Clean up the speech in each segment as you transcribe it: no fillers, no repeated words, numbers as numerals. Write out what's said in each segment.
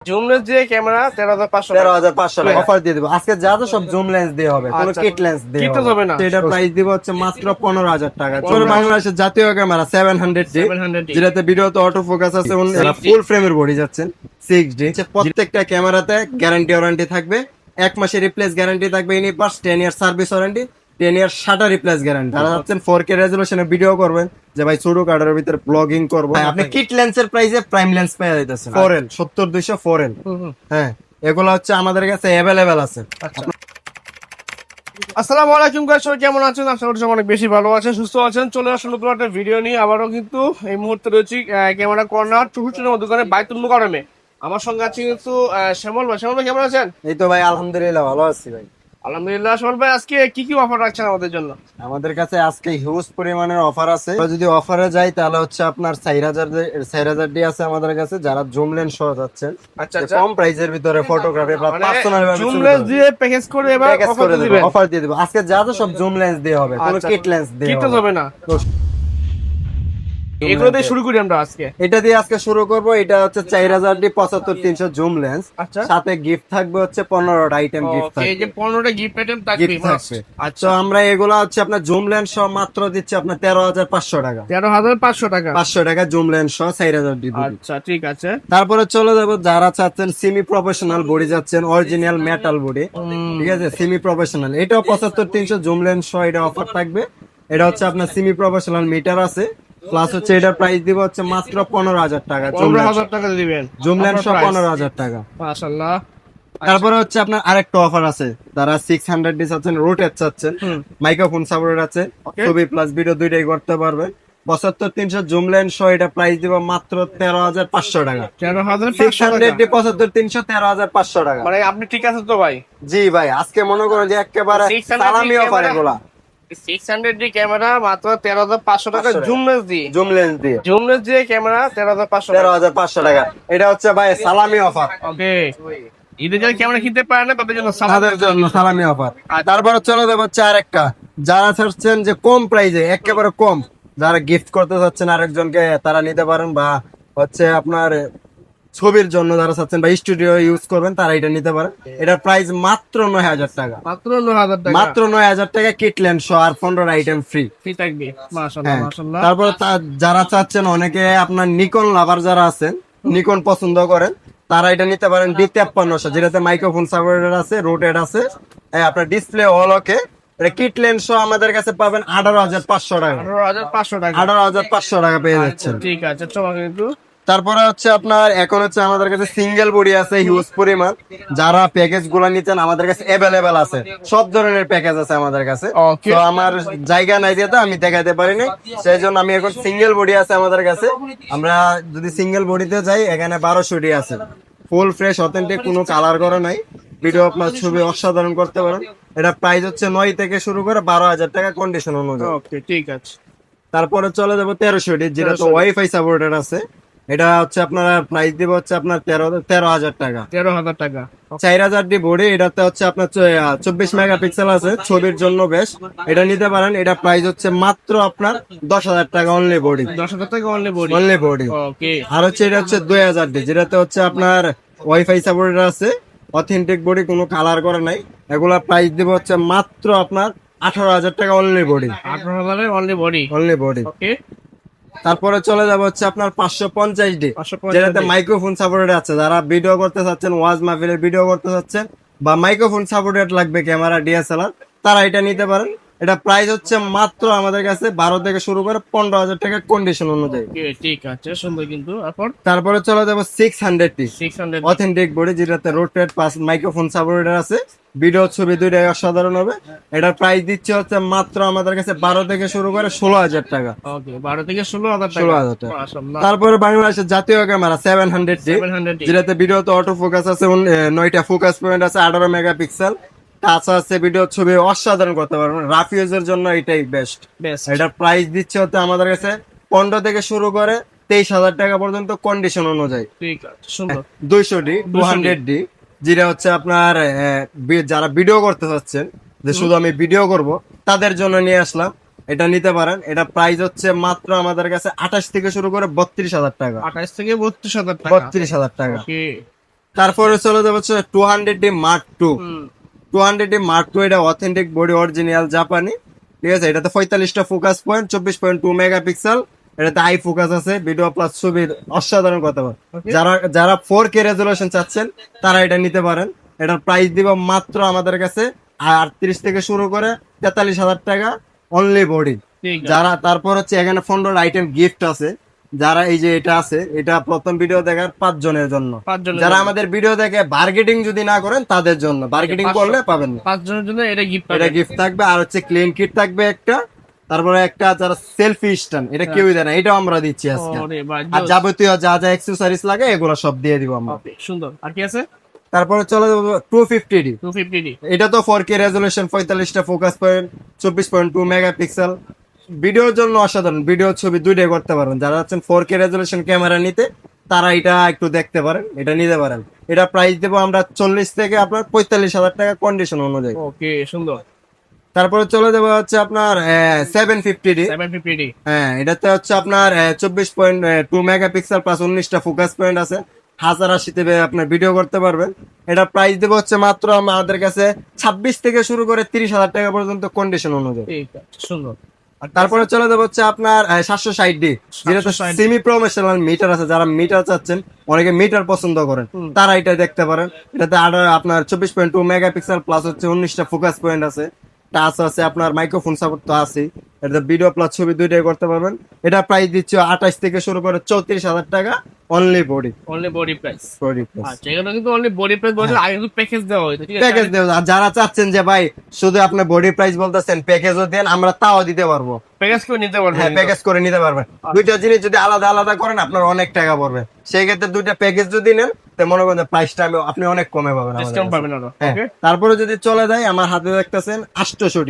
Zoom lens দিয়ে camera 13,500 13,500 টাকা offer দিয়ে দেবো আজকে। যা তো সব জুম লেন্স দিয়ে হবে, কোনো কিট লেন্স দিয়ে কিট তো হবে না। এটা প্রাইস দিব হচ্ছে মাত্র 15,000 টাকা। চলো বাংলাদেশের জাতীয় ক্যামেরা 700D, 700D যেটাতে ভিডিওতে অটো ফোকাস আছে, ফুল ফ্রেমের বডি যাচ্ছেন 6D। প্রত্যেকটা ক্যামেরাতে গ্যারান্টি ওয়ারেন্টি থাকবে, 1 মাসের রিপ্লেস গ্যারান্টি থাকবে, ইনি পাস 10 ইয়ার সার্ভিস ওয়ারেন্টি, 10 ইয়ার শাটার রিপ্লেস গ্যারান্টি। যারা যাচ্ছেন 4K রেজোলিউশনে ভিডিও করবেন, যে ভাই ছোট কার্ডের ভিতরে ব্লগিং করবো, আপনি কিট লেন্সের প্রাইসে প্রাইম লেন্স পেয়ে যাইতেছেন 4L 70-200 4L। হ্যাঁ, এগুলো হচ্ছে আমাদের কাছে অ্যাভেলেবেল আছে। আসসালামু আলাইকুম গাইস, সবাই কেমন আছেন? আশা করি সবাই অনেক বেশি ভালো আছেন, সুস্থ আছেন। চলে আসুন নতুন একটা ভিডিও নিয়ে। আবারও কিন্তু এই মুহূর্তে রয়েছি ক্যামেরা কর্নার চৌষট্টি নম্বর দোকানে বাইতুল মুকাররমে। আমার সঙ্গে আছে কিন্তু শ্যামল ভাই। শ্যামল ভাই কেমন আছেন? এই তো ভাই আলহামদুলিল্লাহ ভালো আছি ভাই। আলহামদুলিল্লাহ। শ্যামল ভাই আজকে কি কি অফার রাখছেন আমাদের জন্য? আমাদের কাছে আজকে হিউজ পরিমাণের অফার আছে। আমরা যদি অফারে যাই তাহলে হচ্ছে আপনার 4,000 আছে আমাদের কাছে, যারা জুম লেন্স সহ যাচ্ছেন। আচ্ছা যে কম প্রাইসের ভিতরে ফটোগ্রাফি বা পার্সোনাল ভাবে জুম লেন্স দিয়ে প্যাকেজ করে এবার অফার দিবেন। অফার দিয়ে দেব আজকে। যা তো সব জুম লেন্স দিয়ে হবে, কোনো কিট লেন্স দিয়ে কিট তো হবে না। এগুলো দিয়ে শুরু করি আমরা আজকে। এটা দিয়ে আজকে শুরু করব। এটা হচ্ছে 4,000D 75-300 জুম লেন্স, আচ্ছা। সাথে গিফট থাকবে হচ্ছে 15টা আইটেম গিফট থাকবে। এই যে 15টা গিফট আইটেম থাকবে। গিফট থাকবে। আচ্ছা, আমরা এগুলা হচ্ছে আপনার জুম লেন্স সহ মাত্র দিচ্ছি আপনার 13,500 টাকা। 13,500 টাকা। 500 টাকা জুম লেন্স সহ 4,000D। আচ্ছা ঠিক আছে। তারপরে চলে যাবো যারা চাচ্ছেন সেমি প্রফেশনাল বডি যাচ্ছেন, অরিজিনাল মেটাল বডি, ঠিক আছে, সেমি প্রফেশনাল। এটাও 75-300 জুম লেন্স সহ এটা অফার থাকবে। এটা হচ্ছে আপনার সেমি প্রফেশনাল মিটার আছে, প্লাস হচ্ছে এটার প্রাইস দিব হচ্ছে মাত্র 15,000 টাকা। 15,000 টাকা দিবেন জুম লেন্স সহ 15,000 টাকা। মাশাআল্লাহ। তারপরে হচ্ছে আপনার আরেকটা অফার আছে, যারা 600D চাচ্ছেন, রোটেট চাচ্ছেন, মাইক্রোফোন সাপোর্ট আছে, ছবি প্লাস ভিডিও দুইটাই করতে পারবে। 75-300 জুম লেন্স সহ এটা প্রাইস দিব মাত্র 13,500 টাকা। 600D 75-300 13,500 টাকা। মানে আপনি ঠিক আছে তো ভাই? জি ভাই, আজকে মনে করেন যে একেবারে 600D সালামি অফার এগুলা। 600D ক্যামেরা মাত্র 13,500 টাকা। জুম লেন্স দিয়ে জুম লেন্স দিয়ে ক্যামেরা 13,500 টাকা। 13,500 টাকা। এটা হচ্ছে ভাই সালামি অফার। ওকে, ঈদের যারা ক্যামেরা কিনতে পারে না তাদের জন্য তাদের জন্য সালামি অফার। তারপরে চলে যাবো হচ্ছে আরেকটা, যারা চাচ্ছেন যে কম প্রাইসে একেবারে কম, যারা গিফট করতে চাচ্ছেন আরেকজনকে, তারা নিতে পারেন। বা হচ্ছে আপনার ছবির জন্য যারা চাচ্ছেন বা স্টুডিও ইউজ করবেন, তারা এটা নিতে পারেন। এটার প্রাইস মাত্র 9,000 টাকা। মাত্র 9,000 টাকা। মাত্র 9,000 টাকা, কিট লেন্স সহ আর 15টা আইটেম ফ্রি। ফ্রি থাকবে। মাশাআল্লাহ মাশাআল্লাহ। তারপর যারা চাচ্ছেন, অনেকে আপনার নিকন লাভার যারা আছেন, নিকন পছন্দ করেন, তারা এটা নিতে পারেন। D5300, যেটাতে মাইক্রোফোন সাপোর্টেড আছে, রোটেট আছে, আপনার ডিসপ্লে অল ওকে। এটা কিট লেন্স সহ আমাদের কাছে পাবেন 18,500 টাকা। 18,500 টাকা। 18,500 টাকা পেয়ে যাচ্ছেন। ঠিক আছে, চলো কিন্তু। তারপরে হচ্ছে আপনার এখন হচ্ছে আমাদের কাছে সিঙ্গেল বডি আছে হিউজ পরিমাণ। যারা প্যাকেজ গুলা নিচ্ছেন, আমাদের কাছে অ্যাভেলেবেল আছে, সব ধরনের প্যাকেজ আছে আমাদের কাছে। Okay. তো আমার জায়গা নাই যেতে আমি দেখাতে পারিনি, সেই জন্য আমি এখন সিঙ্গেল বডি আছে আমাদের কাছে। আমরা যদি সিঙ্গেল বডিতে যাই, এখানে 1200D আছে, ফুল ফ্রেশ অথেন্টিক, কোনো কালার করা নাই, ভিডিও আপনার ছবি অসাধারণ করতে পারেন। এটা প্রাইস হচ্ছে 9 থেকে শুরু করে 12,000 টাকা কন্ডিশন অনুযায়ী। ওকে ঠিক আছে। তারপরে চলে যাবো 1300D, যেটা তো ওয়াইফাই সাপোর্টেড আছে। এটা হচ্ছে আপনার প্রাইস দিব হচ্ছে আপনার 13,000 টাকা। 13,000 টাকা। 4,000D বডি, এটাতে হচ্ছে আপনার 24 মেগাপিক্সেল আছে, ছবির জন্য বেশ, এটা নিতে পারেন। এটা প্রাইস হচ্ছে মাত্র আপনার 10,000 টাকা অনলি বডি। 10,000 টাকা only body. Only body. Okay. আর হচ্ছে এটা হচ্ছে 2,000D, যেটাতে হচ্ছে আপনার ওয়াইফাই সাপোর্টেড আছে, অথেন্টিক বডি, কোনো কালার করা নাই। এগুলা প্রাইস দিব হচ্ছে মাত্র আপনার 18,000 টাকা only body. 18,000 only body. Only body. Okay. তারপরে চলে যাবো হচ্ছে আপনার 550D, 550D, যেটাতে মাইক্রোফোন সাপোর্টেড আছে। যারা ভিডিও করতে চাচ্ছেন, ওয়াজ মাহফিলের ভিডিও করতে চাচ্ছেন, বা মাইক্রোফোন সাপোর্টেড লাগবে ক্যামেরা DSLR, তারা এটা নিতে পারেন। এটা প্রাইস হচ্ছে মাত্র আমাদের কাছে 12 থেকে শুরু করে 15,000 টাকা কন্ডিশন অনুযায়ী। ওকে ঠিক আছে, সুন্দর কিন্তু। তারপরে চলে যাবো 600D, 600 অথেন্টিক বডি, যেটাতে রোটেট পাস মাইক্রোফোন সাপোর্টেড আছে, ভিডিও ছবি দুইটাই অসাধারণ হবে। এটার প্রাইস দিচ্ছে হচ্ছে মাত্র আমাদের কাছে 12 থেকে শুরু করে 16,000 টাকা। ওকে, 12 থেকে 16,000 টাকা। 16,000 টাকা। মাশাআল্লাহ। তারপরে বাংলাদেশের জাতীয় ক্যামেরা 700D, 700D, যেটাতে ভিডিওতে অটো ফোকাস আছে, 9টা ফোকাস পয়েন্ট আছে, 18 মেগাপিক্সেল, টাচ আছে, ভিডিও ছবি অসাধারণ করতে পারবেন। রাফ ইউজের জন্য এটাই বেস্ট। এটার প্রাইস দিচ্ছে হচ্ছে আমাদের কাছে 15 থেকে শুরু করে 23,000 টাকা পর্যন্ত কন্ডিশন অনুযায়ী। ঠিক আছে, সুন্দর। 200D 200D, যেটা হচ্ছে আপনার যারা ভিডিও করতে চাচ্ছেন, যে শুধু আমি ভিডিও করব, তাদের জন্য নিয়ে আসলাম। এটা নিতে পারেন। এটা প্রাইস হচ্ছে মাত্র আমাদের কাছে 28 থেকে শুরু করে 32,000 টাকা। 28 থেকে 32,000 টাকা। 32,000 টাকা। ওকে। তারপরে চলে যাবে হচ্ছে 200D Mark II। 200D Mark II এটা অথেন্টিক বডি, অরিজিনাল জাপানি, ঠিক আছে। এটাতে 45টা ফোকাস পয়েন্ট, 24.2 মেগাপিক্সেল। এটাতে আই ফোকাস আছে, ভিডিও প্লাস ছবির অসাধারণ কথা বল। যারা 4K রেজুলেশন চাচ্ছেন তারা এটা নিতে পারেন। এটার প্রাইস দিব মাত্র আমাদের কাছে 38 থেকে শুরু করে 43,000 টাকা অনলি বডি। যারা তারপর হচ্ছে এখানে 15 আইটেম গিফট আছে। যারা এই যে এটা আছে, এটা প্রথম ভিডিও দেখার 5 জনের জন্য। যারা আমাদের ভিডিও দেখে বার্গেটিং যদি না করেন তাদের জন্য, বার্গেটিং করলে পাবেন না। 5 জনের জন্য এটা গিফট, এটা গিফট থাকবে। আর হচ্ছে ক্লিন কিট থাকবে একটা, তারপরে একটা যারা সেলফি স্ট্যান্ড, এটা কেউই দেয় না, এটাও আমরা দিচ্ছি আজকে। আর যাবতীয় যা যা অ্যাক্সেসরিজ লাগে এগুলো সব দিয়ে দিব আমরা। সুন্দর। আর কি আছে? তারপরে চলে যাবো 250D। এটা তো 4K রেজুলেশন, 45টা ফোকাস পয়েন্ট, 24.2 মেগাপিক্সেল। ভিডিওর জন্য অসাধারণ, ভিডিও ছবি দুইটাই করতে পারবেন। যারা আছেন 4K রেজুলেশন ক্যামেরা নিতে তারা এটা একটু দেখতে পারেন, এটা নিতে পারেন। এটা প্রাইস দেবো আমরা 40 থেকে আপনার 45,000 টাকা কন্ডিশন অনুযায়ী। ওকে, সুন্দর। তারপরে চলে যাবো হচ্ছে আপনার 750D। হ্যাঁ, এটাতে হচ্ছে আপনার 24.2 মেগাপিক্সেল প্লাস 19টা ফোকাস পয়েন্ট আছে। 1080 আপনার ভিডিও করতে পারবেন। এটা প্রাইস দেবো হচ্ছে মাত্র আমাদের কাছে 26 থেকে শুরু করে 30,000 টাকা পর্যন্ত কন্ডিশন অনুযায়ী। সুন্দর। তারপরে চলে যাবো হচ্ছে আপনার 760D, যেটাতে সেমি প্রফেশনাল মিটার আছে। যারা মিটার চাচ্ছেন, অনেকে মিটার পছন্দ করেন, তারা এটা দেখতে পারেন। এটাতে আপনার 24.2 মেগাপিক্সেল প্লাস হচ্ছে 19টা ফোকাস পয়েন্ট আছে। টাচ আছে, আপনার মাইক্রোফোন সাপোর্ট তো আছে। এটা ভিডিও প্লাস ছবি দুইটাই করতে পারবেন। এটা প্রাইস দিচ্ছে 28 থেকে শুরু করে 34,000 টাকা অনলি বডি। প্রাইস। আচ্ছা, এখানে কিন্তু অনলি বডি প্রাইস বলতে আগে কিন্তু প্যাকেজ দেওয়া হয়েছে, ঠিক আছে? প্যাকেজ দেওয়া। আর যারা চাচ্ছেন যে ভাই শুধু আপনি বডি প্রাইস বলতেছেন, প্যাকেজও দেন, আমরা তাও দিতে পারবো। প্যাকেজ করে নিতে পারবেন। হ্যাঁ, প্যাকেজ করে নিতে পারবেন। দুইটা জিনিস যদি আলাদা আলাদা করেন আপনার অনেক টাকা পড়বে। সেই ক্ষেত্রে দুইটা প্যাকেজ যদি নেন তো মনে করেন প্রাইসটা আপনি অনেক কমে পাবেন, ডিসকাউন্ট পাবেন আরো। ওকে, তারপরে যদি চলে যায়, আমার হাতে দেখতেছেন 800D,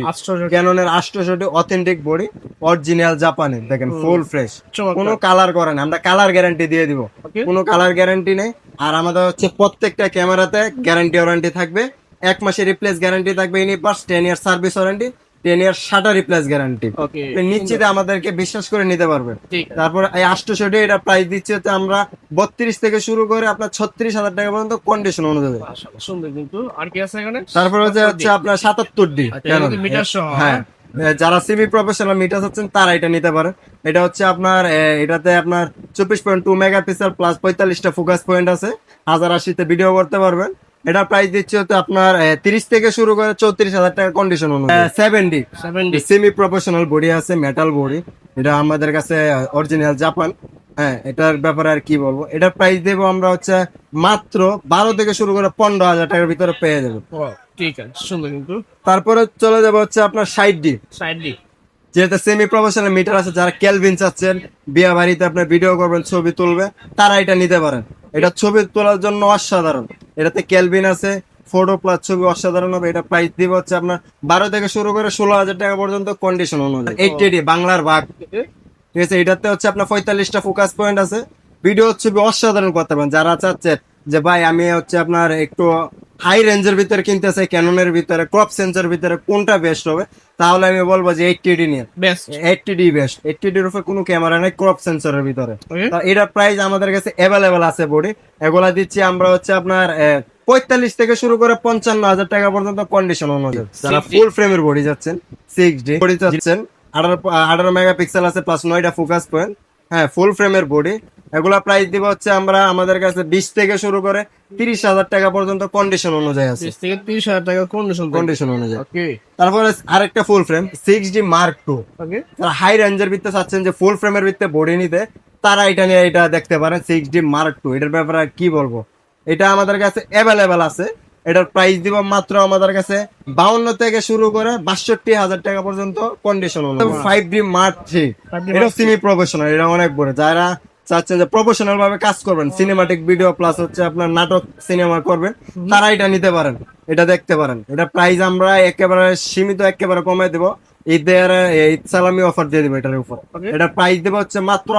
ক্যাননের 800D authentic body, original জাপানি। দেখেন ফুল ফ্রেশ, কোনো কালার করে না, আমরা কালার গ্যারান্টি দিয়ে দিব, কোনো কালার গ্যারান্টি নেই। আর আমাদের হচ্ছে প্রত্যেকটা ক্যামেরাতে গ্যারান্টি ওয়ারেন্টি থাকবে। 1 মাসের রিপ্লেস গ্যারান্টি থাকবে ইউনিপার্স, 10 ইয়ার সার্ভিস ওয়ারেন্টি, 10 ইয়ার শাটার রিপ্লেস গ্যারান্টি। নিশ্চিত আমাদেরকে বিশ্বাস করে নিতে পারবেন। তারপর এই 800D এটা প্রাইস দিচ্ছে হচ্ছে আমরা 32 থেকে শুরু করে আপনার 36,000 টাকা পর্যন্ত কন্ডিশন অনুযায়ী। সুন্দর। কিন্তু আর কি আছে এখানে? তারপর হচ্ছে আপনার 77D, মিটার সহ। হ্যাঁ, যারা সিমি প্রফেশনাল মিটার হচ্ছেন তারা এটা নিতে পারে। এটা হচ্ছে আপনার এটাতে আপনার 24.2 মেগাপিক্সেল প্লাস 45টা ফোকাস পয়েন্ট আছে। 1080 ভিডিও করতে পারবেন। এটা প্রাইস দিচ্ছে হচ্ছে আপনার 30 থেকে শুরু করে 34,000 টাকা কন্ডিশন অনুযায়ী। 7D সেমি প্রফেশনাল বডি আছে, মেটাল বডি। এটা আমাদের কাছে অরিজিনাল জাপান। হ্যাঁ, এটার ব্যাপারে আর কি বলবো। এটার প্রাইস দেবো আমরা হচ্ছে মাত্র 12 থেকে শুরু করে 15,000 টাকার ভিতরে পেয়ে যাবে। ঠিক আছে, সুন্দর। কিন্তু তারপরে চলে যাবে হচ্ছে আপনার 60D, যেহেতু সেমি প্রফেশনাল মিটার আছে। যারা কেলভিন চাচ্ছেন, বিয়ে বাড়িতে আপনার ভিডিও করবেন, ছবি তুলবে, তারা এটা নিতে পারেন। এটা ছবি তোলার জন্য অসাধারণ। এটাতে কেলভিন আছে, ফটো প্লাস ছবি অসাধারণ হবে। এটা প্রাইস দিব হচ্ছে আপনার 12 থেকে শুরু করে 16,000 টাকা পর্যন্ত কন্ডিশন অনুযায়ী। 80D বাংলার ভাগ, ঠিক আছে। এটাতে হচ্ছে আপনার 45টা ফোকাস পয়েন্ট আছে। ভিডিও ছবি অসাধারণ করতে পারেন। যারা চাচ্ছেন যে ভাই আমি হচ্ছে আপনার একটু হাই রেঞ্জের ভিতরে কিনতে চাই, ক্যাননের ভিতরে, ক্রপ সেন্সর ভিতরে কোনটা বেস্ট হবে, তাহলে আমি বলবো যে 80D নিয়ে বেস্ট। 80D best. 80Dর উপরে কোনো ক্যামেরা নেই ক্রপ সেন্সরের ভিতরে। এটার প্রাইস আমাদের কাছে অ্যাভেলেবেল আছে বডি। এগুলা দিচ্ছি আমরা হচ্ছে আপনার 45 থেকে শুরু করে 55,000 টাকা পর্যন্ত কন্ডিশন অনুযায়ী। যারা ফুল ফ্রেমের বডি যাচ্ছেন, 6D বডি যাচ্ছেন, 18 মেগাপিক্সেল আছে প্লাস 9টা ফোকাস পয়েন্ট। হ্যাঁ, ফুল ফ্রেমের বডি। এগুলা প্রাইস দিব হচ্ছে আমরা আমাদের কাছে 20 থেকে শুরু করে 30,000 টাকা পর্যন্ত কন্ডিশন অনুযায়ী আছে। 20 থেকে 30,000 টাকা কন্ডিশন অনুযায়ী। তারপরে আরেকটা ফুল ফ্রেম 6D Mark II। যারা হাই রেঞ্জের ভিতরে চাচ্ছেন যে ফুল ফ্রেমের ভিতরে বডি নিতে, তারা এটা নিয়ে এটা দেখতে পারেন। 6D Mark II, এটার ব্যাপারে কি বলবো, এটা আমাদের কাছে অ্যাভেলেবেল আছে। এটার প্রাইস দিব মাত্র আমাদের কাছে 52 থেকে শুরু করে 62,000 টাকা পর্যন্ত কন্ডিশন অনুযায়ী। 5D Mark III, এটা সেমি প্রফেশনাল, এটা অনেক বড়। যারা চাচ্ছেন যে প্রফেশনাল ভাবে কাজ করবেন, সিনেমাটিক ভিডিও প্লাস হচ্ছে আপনার নাটক সিনেমা করবেন, তারা এটা নিতে পারেন, এটা দেখতে পারেন। এটা প্রাইস আমরা একেবারে সীমিত, একেবারে কমে দেবো। ঈদের ঈদ সালামি অফার দিয়ে দেবো এটার উপর। এটা প্রাইস দেবো হচ্ছে মাত্র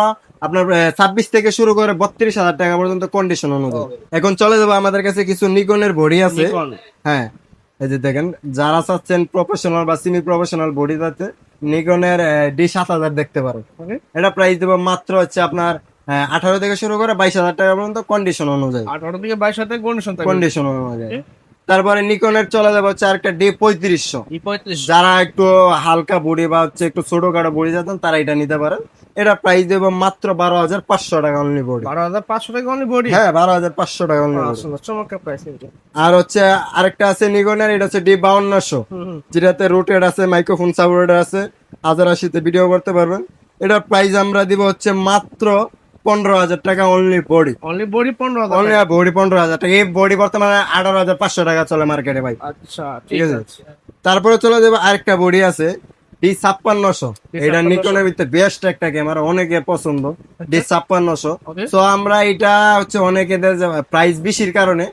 আপনার 26 থেকে শুরু করে 32,000 টাকা পর্যন্ত কন্ডিশন অনুযায়ী। এখন চলে যাবো আমাদের কাছে কিছু নিকনের বডি আছে। হ্যাঁ, এই যে দেখেন, যারা চাচ্ছেন প্রফেশনাল বা সেমি প্রফেশনাল বডি যাচ্ছে, নিকনের D7000 দেখতে পারেন। এটা প্রাইস দেবো মাত্র হচ্ছে আপনার 18 থেকে শুরু করে 22,000 টাকা পর্যন্ত কন্ডিশন অনুযায়ী 18 থেকে 22 হাজার কন্ডিশন থাকবে। কন্ডিশন অনুযায়ী। তারপরে নিকনের চলে যাবে হচ্ছে আরেকটা D3500, E35 যারা একটু হালকা বডি বা হচ্ছে একটু ছোটখাটো বডি যাচ্ছেন তারা এটা নিতে পারেন। এটা প্রাইস দেবো মাত্র 12,500 টাকা অনলি বডি। 12,500 টাকা অনলি বডি। হ্যাঁ 12,500 টাকা অনলি বডি। আসলে চমৎকার প্রাইস এটা। আর হচ্ছে আরেকটা আছে নিকনের, এটা হচ্ছে D5200, যেটাতে রোটেট আছে, মাইক্রোফোন সাপোর্ট আছে, 1080 ভিডিও করতে পারবেন। এটার প্রাইস আমরা দিব হচ্ছে মাত্র 15,000 টাকা only body. Only body 15,000 only body 15,000 টাকা। এই বডি বর্তমানে 18,500 টাকা চলে মার্কেটে ভাই। আচ্ছা ঠিক ঠিক আছে। আছে। তারপরে চলে যাবে আরেকটা বডি আছে D5600, এটা নিকনের ভিতরে বেস্ট একটা ক্যামেরা, অনেকে পছন্দ D5600। Okay. তো আমরা এটা হচ্ছে অনেকেদের প্রাইস বেশির কারণে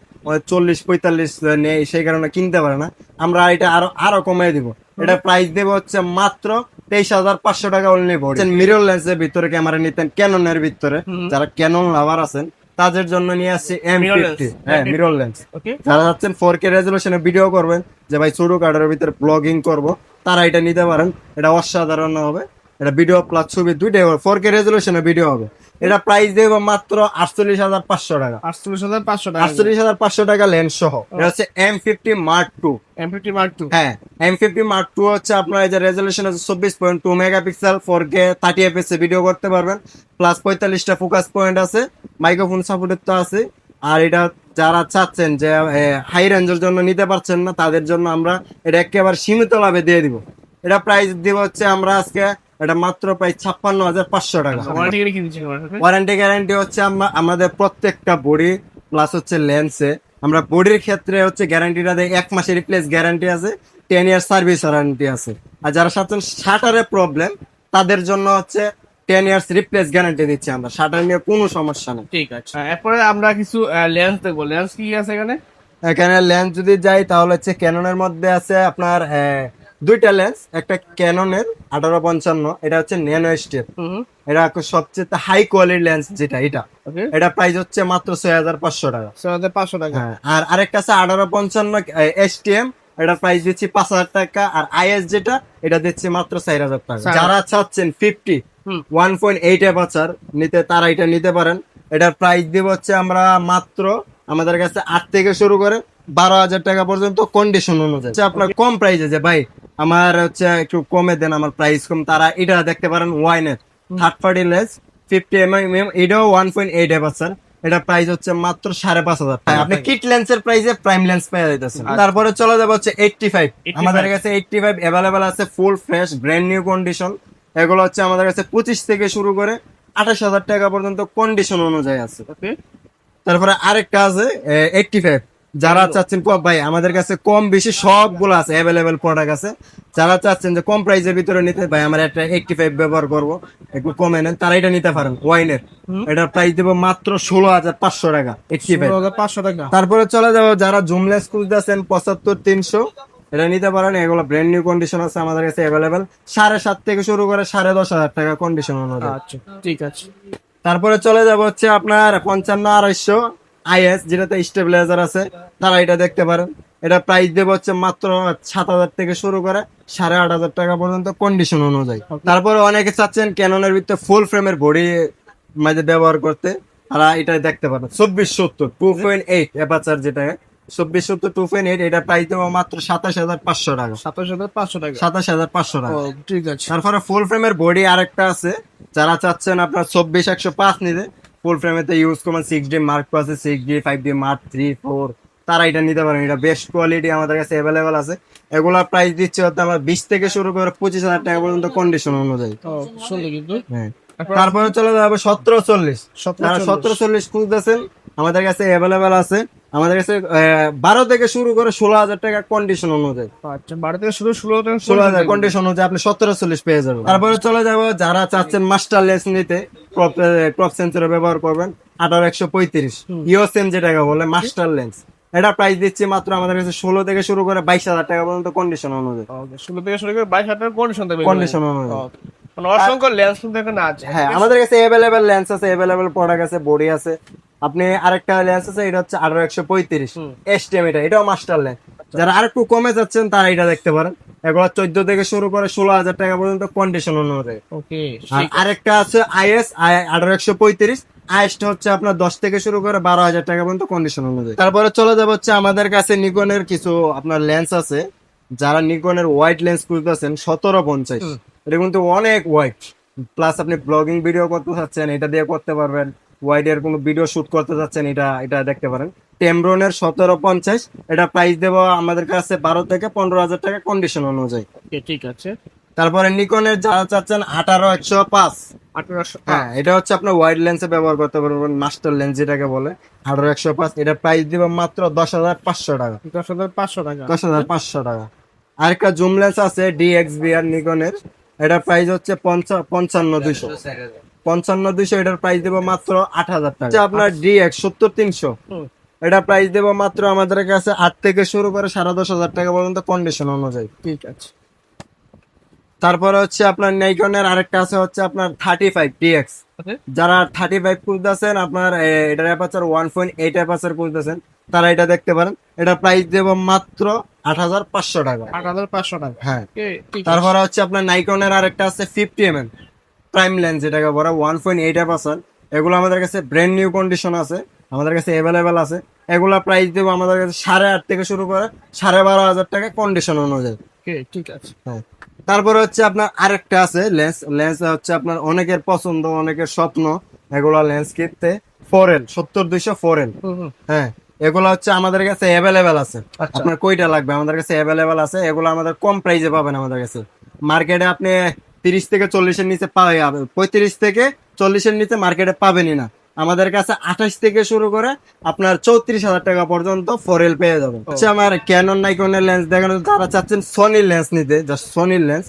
40-45 নেই, সেই কারণে কিনতে পারে না। আমরা এটা আরো কমিয়ে দিব। এটা প্রাইস দেবো হচ্ছে মাত্র 23,500 টাকা অনলি বডি। মিরর লেন্সের ভিতরে ক্যামেরা নিতেন, ক্যাননের ভিতরে, যারা ক্যানন লাভার আছেন তাদের জন্য নিয়ে আসছি M50। হ্যাঁ মিরর লেন্স। ওকে। যারা যাচ্ছেন 4K রেজলিউশনে ভিডিও করবেন, যে ভাই ছোট কার্ডের ভিতরে ব্লগিং করব, তারা এটা নিতে পারেন। এটা অসাধারণ হবে। এটা ভিডিও প্লাস ছবি দুইটাই হবে, 4K রেজলিউশনে ভিডিও হবে। এটা প্রাইস দেব মাত্র 48,500 টাকা। 48,500 টাকা। 48,500 টাকা লেন্স সহ। এটা হচ্ছে M50 Mark II। M50 Mark II। হ্যাঁ M50 Mark II হচ্ছে আপনার এই যে রেজলিউশন আছে 24.2 মেগাপিক্সেল, 4K 30 fps এ ভিডিও করতে পারবেন, প্লাস 45টা ফোকাস পয়েন্ট আছে, মাইক্রোফোন সাপোর্টের তো আছে। আর এটা যারা চাচ্ছেন যে হাই রেঞ্জের জন্য নিতে পারছেন না, তাদের জন্য আমরা এটা একেবারে সীমিত লাভে দিয়ে দিব। এটা প্রাইস দিব হচ্ছে আমরা আজকে এটা মাত্র প্রায় 56,500 টাকা। ওয়ারেন্টি কি দিচ্ছেন ক্যামেরাটাতে? ওয়ারেন্টি গ্যারান্টি হচ্ছে আমাদের প্রত্যেকটা বডি প্লাস হচ্ছে লেন্সে, আমরা বডির ক্ষেত্রে হচ্ছে গ্যারান্টিটা দেয় 1 মাসের রিপ্লেস গ্যারান্টি আছে, 10 ইয়ার সার্ভিস ওয়ারেন্টি আছে। আর যারা চাচ্ছেন শাটারের প্রবলেম, তাদের জন্য হচ্ছে 10 ইয়ার্স রিপ্লেস গ্যারান্টি দিচ্ছি আমরা, শাটার নিয়ে কোনো সমস্যা নেই। ঠিক আছে। এরপরে আমরা কিছু লেন্স দেখবো। লেন্স কি আছে এখানে? এখানে লেন্স যদি যাই তাহলে হচ্ছে ক্যাননের মধ্যে আছে আপনার দুইটা লেন্স, একটা ক্যাননের 1855, এটা হচ্ছে ন্যানো স্টেপ। এটা সবচেয়ে হাই কোয়ালিটি লেন্স যেটা, ওকে। এটা প্রাইস হচ্ছে মাত্র 6,500 টাকা। 6,500 টাকা। হ্যাঁ, আর আরেকটা আছে 1855 STM, এটা প্রাইস দিচ্ছি 5,000 টাকা। আর IS যেটা, এটা দিচ্ছি মাত্র 4,000 টাকা। যারা চাচ্ছেন 50 1.8 অ্যাপারচার নিতে, তারা এটা নিতে পারেন। এটার প্রাইস দিব হচ্ছে আমরা মাত্র, আমাদের কাছে 8 থেকে শুরু করে 12,000 টাকা পর্যন্ত কন্ডিশন অনুযায়ী। আপনার কম প্রাইসে যে ভাই আমার হচ্ছে একটু কমে দেন, আমার প্রাইস কম, তারা এটা দেখতে পারেন। ওয়াইনের থার্ড পার্টি লেন্স 50mm, এটাও 1.8 অ্যাপারচার। এটা প্রাইস হচ্ছে মাত্র 5,500 টাকা। আপনি কিট লেন্সের প্রাইসে প্রাইম লেন্স পেয়ে যাইতেছেন। তারপরে চলে যাবে হচ্ছে 85। আমাদের কাছে 85 অ্যাভেলেবেল আছে, full fresh brand new condition. এগুলো হচ্ছে আমাদের কাছে 25 থেকে শুরু করে 28,000 টাকা পর্যন্ত কন্ডিশন অনুযায়ী আছে। ওকে। তারপরে আরেকটা আছে 85, যারা চাচ্ছেন ভাই আমাদের কাছে কম বেশি সবগুলো আছে, অ্যাভেলেবেল প্রোডাক্ট আছে। যারা চাচ্ছেন যে কম প্রাইসের ভিতরে নিতে, ভাই আমার একটা 85 ব্যবহার করবো, একটু কমে নেন, তারা এটা নিতে পারেন। ওয়াইনের এটার প্রাইস দেবো মাত্র 16,500 টাকা 85। 16,500 টাকা। তারপরে চলে যাবো যারা জুমলেস খুঁজতেছেন 75-300, এটা নিতে পারেন। এগুলো ব্র্যান্ড নিউ কন্ডিশন আছে আমাদের কাছে অ্যাভেলেবেল, 7,500 থেকে শুরু করে 10,500 টাকা কন্ডিশন অনুযায়ী। আচ্ছা ঠিক আছে। তারপরে চলে যাব হচ্ছে আপনার 55-250 IS, যেটাতে স্টেবিলাইজার আছে, তারা এটা দেখতে পারেন। এটা প্রাইস দেবো হচ্ছে মাত্র 7,000 থেকে শুরু করে 8,500 টাকা পর্যন্ত কন্ডিশন অনুযায়ী। তারপরে অনেকে চাচ্ছেন ক্যাননের ভিতরে ফুল ফ্রেমের বডি মাঝে ব্যবহার করতে, তারা এটা দেখতে পারেন। 2470 2.8 অ্যাপারচার, যেটা 2470 2.8, এটা প্রাইস দেবো মাত্র 27,500 টাকা। 27,500 টাকা। 27,500 টাকা। ও ঠিক আছে। তারপরে ফুল ফ্রেমের বডি আরেকটা আছে, যারা চাচ্ছেন আপনার 24-105 নিতে, ফুল ফ্রেমেতে ইউজ করবেন 6D Mark II আছে, 6D 5D Mark III 4, তারা এটা নিতে পারেন। এটা বেস্ট কোয়ালিটি আমাদের কাছে অ্যাভেলেবেল আছে। এগুলা প্রাইস দিচ্ছে হচ্ছে আমরা 20 থেকে শুরু করে 25,000 টাকা পর্যন্ত কন্ডিশন অনুযায়ী। ও সুন্দর কিন্তু। হ্যাঁ। তারপরে চলে যাবে 1740। 1740 খুঁজতেছেন, আমাদের কাছে অ্যাভেলেবেল আছে। আমাদের কাছে 12 থেকে শুরু করে 16,000 টাকা কন্ডিশন অনুযায়ী। আচ্ছা 12 থেকে শুরু 16,000 কন্ডিশন অনুযায়ী আপনি 1740 পেয়ে যাবেন। তারপরে চলে যাবো যারা চাচ্ছেন মাস্টার লেন্স নিতে, ক্রপ সেন্সর ব্যবহার করবেন, 18-135 ইওসেম যেটাকে বলে মাস্টার লেন্স। এটা প্রাইস দিচ্ছি মাত্র আমাদের কাছে 16 থেকে শুরু করে 22,000 টাকা পর্যন্ত কন্ডিশন অনুযায়ী। ওকে 16 থেকে শুরু করে 22,000 টাকা কন্ডিশন দেবে। কন্ডিশন অনুযায়ী। মানে অসংখ্য লেন্স কিন্তু এখানে আছে। হ্যাঁ আমাদের কাছে অ্যাভেলেবেল লেন্স আছে, অ্যাভেলেবেল প্রোডাক্ট আছে, বডি আছে। আপনি আরেকটা লেন্স আছে, এটা হচ্ছে 18-135 STM, এটাও মাস্টার লেন্স। যারা আরেকটু কমে যাচ্ছেন তারা এটা দেখতে পারেন। এগুলো 14 থেকে শুরু করে 16,000 টাকা পর্যন্ত কন্ডিশন অনুযায়ী। ওকে, আর আরেকটা আছে আইএস 18135, আইএসটা হচ্ছে আপনার 10 থেকে শুরু করে 12,000 টাকা পর্যন্ত কন্ডিশন অনুযায়ী। তারপরে চলে যাবে হচ্ছে আমাদের কাছে নিকনের কিছু আপনার লেন্স আছে, যারা নিকনের ওয়াইড লেন্স খুঁজতেছেন 1750, এটা কিন্তু অনেক ওয়াইড, প্লাস আপনি ব্লগিং ভিডিও করতে চাচ্ছেন এটা দিয়ে করতে পারবেন, ওয়াইড এর কোনো ভিডিও শুট করতে চাচ্ছেন এটা দেখতে পারেন। টেমব্রনের 1750, এটা প্রাইস দেবো আমাদের কাছে 12 থেকে 15,000 টাকা কন্ডিশন অনুযায়ী। ঠিক আছে। তারপরে নিকনের যারা চাচ্ছেন 18105, 1800, হ্যাঁ এটা হচ্ছে আপনার ওয়াইড লেন্সে ব্যবহার করতে পারবেন, মাস্টার লেন্স যেটাকে বলে। 18105, এটা প্রাইস দিব মাত্র 10,500 টাকা। 10,500 টাকা। 10,500 টাকা। আরেকটা জুম লেন্স আছে DXBR নিকনের, এটা প্রাইস হচ্ছে 55,200। 55,200, এটার প্রাইস দেবো মাত্র 8,000 টাকা। আপনার DX 70,300, এটা প্রাইস দেবো মাত্র আমাদের কাছে 8 থেকে শুরু করে 10,500 টাকা পর্যন্ত কন্ডিশন অনুযায়ী। ঠিক আছে। তারপরে হচ্ছে আপনার নাইকনের আরেকটা আছে হচ্ছে আপনার 35 DX, যারা 35 খুঁজতেছেন, আপনার এটার অ্যাপারচার 1.8 অ্যাপারচার খুঁজতেছেন, তারা এটা দেখতে পারেন। এটা প্রাইস দেব মাত্র 8,500 টাকা। 8,500 টাকা। হ্যাঁ। ঠিক আছে। তারপরে হচ্ছে আপনার নাইকনের আরেকটা আছে 50mm প্রাইম লেন্স, যেটাকে বলে 1.8 অ্যাপারচার। এগুলো আমাদের কাছে ব্র্যান্ড নিউ কন্ডিশন আছে, আমাদের কাছে অ্যাভেলেবেল আছে। এগুলা প্রাইস দেবো আমাদের কাছে 8,500 থেকে শুরু করে 12,500 টাকা কন্ডিশন অনুযায়ী। ঠিক আছে। হ্যাঁ। তারপরে হচ্ছে আপনার আরেকটা আছে লেন্স হচ্ছে আপনার অনেকের পছন্দ, অনেকের স্বপ্ন, এগুলা লেন্স কিনতে। 4L 70-200 4L, হ্যাঁ এগুলা হচ্ছে আমাদের কাছে অ্যাভেলেবেল আছে। আপনার কয়টা লাগবে? আমাদের কাছে অ্যাভেলেবেল আছে, এগুলো আমাদের কম প্রাইসে পাবেন আমাদের কাছে। মার্কেটে আপনি 30 থেকে 40-এর নিচে পাওয়া যাবে, 35 থেকে 40-এর নিচে মার্কেটে পাবেনই না। আমাদের কাছে 28 থেকে শুরু করে আপনার 34,000 টাকা পর্যন্ত 4L পেয়ে যাবেন। হচ্ছে আমার ক্যানন নাইকনের লেন্স দেখানো, যারা চাচ্ছেন সনির লেন্স নিতে, জাস্ট সনির লেন্স,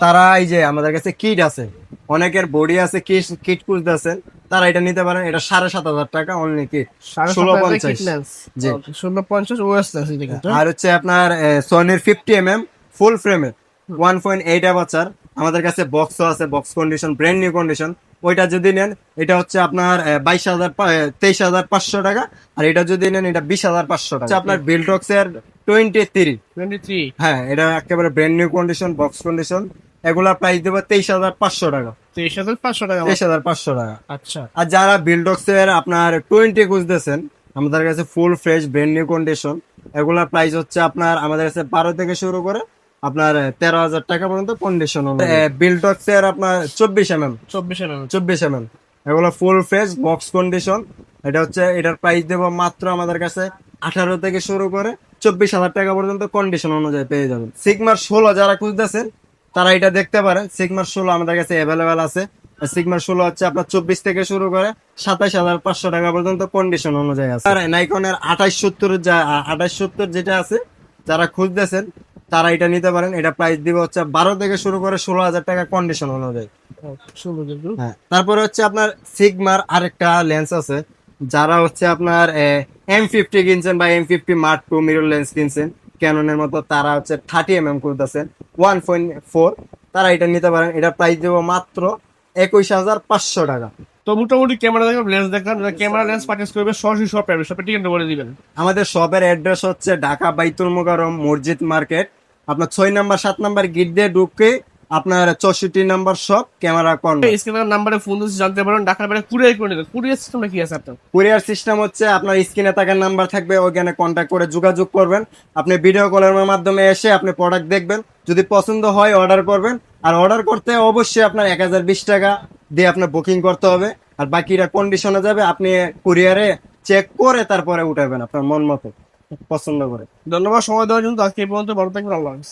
তারা এই যে আমাদের কাছে কিট আছে, অনেকের বডি আছে, কিট খুঁজতেছেন, তারা এটা নিতে পারেন। এটা 7,500 টাকা অনলি কিট। 1650, জি 1650 ওএস লেন্স এটা কিন্তু। আর হচ্ছে আপনার সনির 50mm ফুল ফ্রেমের 1.8 অ্যাপারচার, আমাদের কাছে বক্সও আছে, box condition, brand new condition. ওইটা যদি নেন এটা হচ্ছে আপনার 23,500 টাকা, আর এটা যদি নেন এটা 20,500 টাকা। আপনার বিলটক্স এর 23, হ্যাঁ এটা একেবারে brand new condition, box condition. এগুলা প্রাইস দেবো 23,500 টাকা। 23,500 টাকা। 23,500 টাকা। আচ্ছা। আর যারা বিলটক্স এর আপনার 20 খুঁজতেছেন, আমাদের কাছে full fresh brand new condition, এগুলা প্রাইস হচ্ছে আপনার আমাদের কাছে 12 থেকে শুরু করে আপনার 13,000 টাকা পর্যন্ত কন্ডিশন। বিলটক্স এর আপনার 24mm, এগুলো ফুল ফ্রেশ বক্স কন্ডিশন। এটা হচ্ছে, এটার প্রাইস দেবো মাত্র আমাদের কাছে 18 থেকে শুরু করে 24,000 টাকা পর্যন্ত কন্ডিশন অনুযায়ী পেয়ে যাবেন। সিগমার 16 যারা খুঁজতেছেন তারা এটা দেখতে পারেন। সিগমার 16 আমাদের কাছে অ্যাভেলেবেল আছে। সিগমার 16 হচ্ছে আপনার 24 থেকে শুরু করে 27,500 টাকা পর্যন্ত কন্ডিশন অনুযায়ী আছে। আর নাইকনের 2870 যেটা আছে, যারা খুঁজতেছেন তারা এটা নিতে পারেন। এটা প্রাইস দিব হচ্ছে 12 থেকে শুরু করে 16,000 টাকা কন্ডিশন অনুযায়ী। হ্যাঁ। তারপরে হচ্ছে আপনার সিগমার আরেকটা লেন্স আছে, যারা হচ্ছে আপনার M50 কিনছেন বা M50 Mark II mirror lens কিনছেন ক্যাননের মতো, তারা হচ্ছে 30mm করতেছেন 1.4, তারা এটা নিতে পারেন। এটা প্রাইস দেবো মাত্র 21,500 টাকা। তো মোটামুটি ক্যামেরা দেখবেন, লেন্স দেখলাম, ক্যামেরা লেন্স পারচেজ করবে সরাসরি শপে আসবে, শপে ঠিকানা বলে দিবেন। আমাদের শপের অ্যাড্রেস হচ্ছে ঢাকা বাইতুল মোকাররম মসজিদ মার্কেট, আপনার 6 নাম্বার 7 নাম্বার গেট দিয়ে ঢুকে আপনার 64 নাম্বার শপ ক্যামেরা কর্নার। স্ক্রিনের নাম্বারে ফোন দিয়ে জানতে পারেন। ঢাকার বাইরে কুরিয়ার করে নেবেন। কুরিয়ার সিস্টেমটা কি আছে আপনার? কুরিয়ার সিস্টেম হচ্ছে আপনার স্ক্রিনে থাকার নাম্বার থাকবে, ওখানে কন্ট্যাক্ট করে যোগাযোগ করবেন। আপনি ভিডিও কলের মাধ্যমে এসে আপনি প্রোডাক্ট দেখবেন, যদি পছন্দ হয় অর্ডার করবেন। আর অর্ডার করতে অবশ্যই আপনার 1,020 টাকা দিয়ে আপনার বুকিং করতে হবে, আর বাকিটা কন্ডিশনে যাবে। আপনি কুরিয়ারে চেক করে তারপরে উঠাবেন আপনার মন মতো পছন্দ করে। ধন্যবাদ সময় দেওয়ার জন্য। আজকে এই পর্যন্ত, ভালো থাকবেন, আল্লাহ হাফেজ।